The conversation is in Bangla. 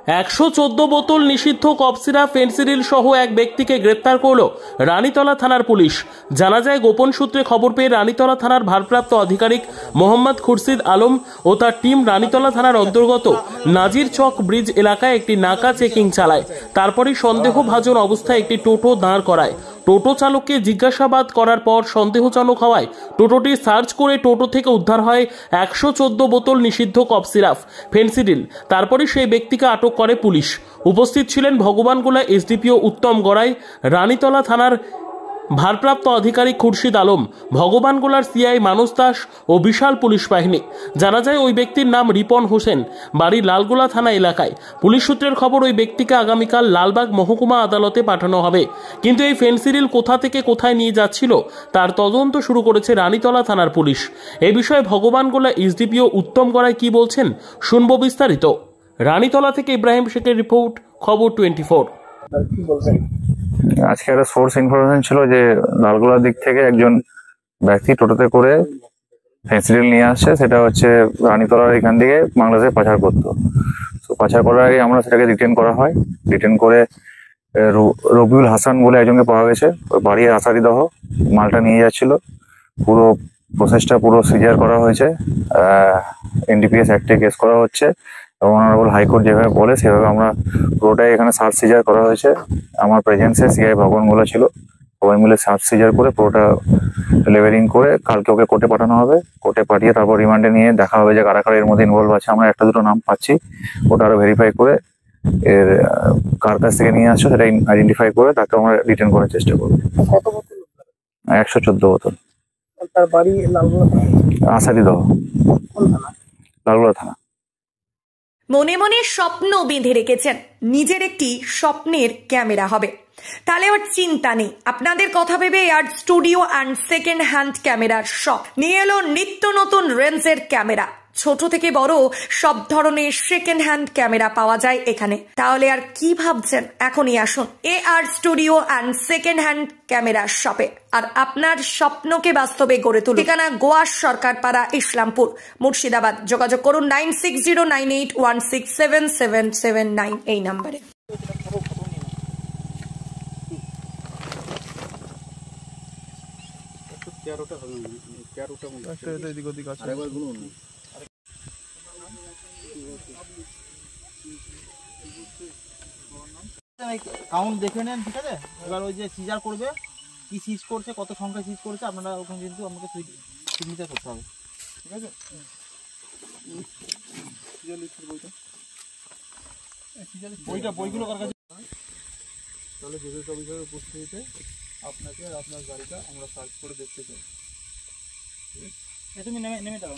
114 বোতল নিষিদ্ধ কফ সিরাপ ফেন্সিডিল সহ এক ব্যক্তিকে গ্রেপ্তার করল রানীতলা থানার পুলিশ। জানা যায়, গোপন সূত্রে খবর পেয়ে রানীতলা থানার ভারপ্রাপ্ত আধিকারিক মোহাম্মদ খুরশিদ আলম ও তার টিম রানীতলা থানার অন্তর্গত নাজির চক ব্রিজ এলাকায় একটি নাকা চেকিং চালায়। তারপরই সন্দেহভাজন অবস্থায় একটি টোটো দাঁড় করায়। টোটো চালককে জিজ্ঞাসাবাদ করার পর সন্দেহজনক হওয়ায় টোটোটি সার্চ করে টোটো থেকে উদ্ধার হয় 114 বোতল নিষিদ্ধ কফ সিরাপ ফেন্সিডিল। তারপরে সেই ব্যক্তিকে আটক করে পুলিশ। উপস্থিত ছিলেন ভগবানগোলা এসডিপিও উত্তম গড়াই, রানীতলা থানার ভারপ্রাপ্ত আধিকারিক খুরশিদ আলম, ভগবানগোলার সিআই মানস দাস ও বিশাল পুলিশ বাহিনী। জানা যায়, ওই ব্যক্তির নাম রিপন হোসেন, বাড়ি লালগোলা থানা এলাকায়। পুলিশ সূত্রের খবর, ওই ব্যক্তিকে আগামীকাল লালবাগ মহকুমা আদালতে পাঠানো হবে। কিন্তু এই ফেন্সিডিল কোথা থেকে কোথায় নিয়ে যাচ্ছিল তার তদন্ত শুরু করেছে রানীতলা থানার পুলিশ। এ বিষয়ে ভগবানগোলা এসডিপিও উত্তম গড়াই কি বলছেন শুনবো বিস্তারিত। রানীতলা থেকে ইব্রাহিম শেখের রিপোর্ট, খবর 24। আজকে একটা সোর্স ইনফরমেশন ছিল যে লালগোলার দিক থেকে একজন ব্যক্তি টোটোতে করে ফেন্সিডিল নিয়ে আসছে, সেটা হচ্ছে রানীতলার এখান থেকে বাংলাদেশে পাচার করতো। তো পাচার করার আগে আমরা সেটাকে রিটেন করা হয়। রিটেন করে রবিউল হাসান বলে একজনকে পাওয়া গেছে, ওই বাড়ি আসারিদহ মালটা নিয়ে যাচ্ছিল। পুরো প্রসেসটা পুরো সিজার করা হয়েছে, এনডিপিএস অ্যাক্টে কেস করা হচ্ছে এবং অনারেবল হাইকোর্ট যেভাবে বলে সেভাবে আমরা পুরোটাই এখানে সার্চ সিজার করা হয়েছে। আমার প্রেজেন্সে সিআই ভগবানগোলা ছিল, সবাই মিলে সার্চ সিজার করে পুরোটা লেভেলিং করে কালকে ওকে কোর্টে পাঠানো হবে। কোর্টে পাঠিয়ে তারপর রিমান্ডে নিয়ে দেখা হবে যে কারা কারা এর মধ্যে ইনভলভ আছে। আমরা একটা দুটো নাম পাচ্ছি, ওটা আরো ভেরিফাই করে এর কার কাছ থেকে নিয়ে আসছো সেটা আইডেন্টিফাই করে তাকে আমরা রিটার্ন করার চেষ্টা করবো। 114 বোতল। তার বাড়ি আসারিদহ, লালগোলা থানা। মনে মনে স্বপ্ন বেঁধে রেখেছেন নিজের একটি স্বপ্নের ক্যামেরা হবে, তাহলে আর চিন্তা নেই। আপনাদের কথা ভেবে air studio and second hand ক্যামেরার শপ নিয়ে এলো নিত্য নতুন রেঞ্জের ক্যামেরা। ছোট থেকে বড় সব ধরনের সেকেন্ড হ্যান্ড ক্যামেরা পাওয়া যায় এখানে। তাহলে আর কি ভাবছেন, এখনই আসুন air studio and second hand camera শপে, আর আপনার স্বপ্নকে বাস্তবে গড়ে তুলুন। ঠিকানা গোয়ার সরকারপাড়া, ইসলামপুর, মুর্শিদাবাদ। যোগাযোগ করুন 960981677779 এই নাম্বারে। কাউন্ট দেখে নেন, ঠিক আছে? এবার ওই যে সিজার করবে, কি সিজ করছে, কত সংখ্যা সিজ করছে, আপনারা ওখানে কিন্তু আমাকে সিগনেচার করতে হবে, ঠিক আছে? বইগুলো কার কাছে? তাহলে গেজেট অফিসারের উপস্থিতিতে আপনাকে আর আপনার গাড়িটা আমরা সার্চ করে দেখতে চাই। তুমি নেমে দাও,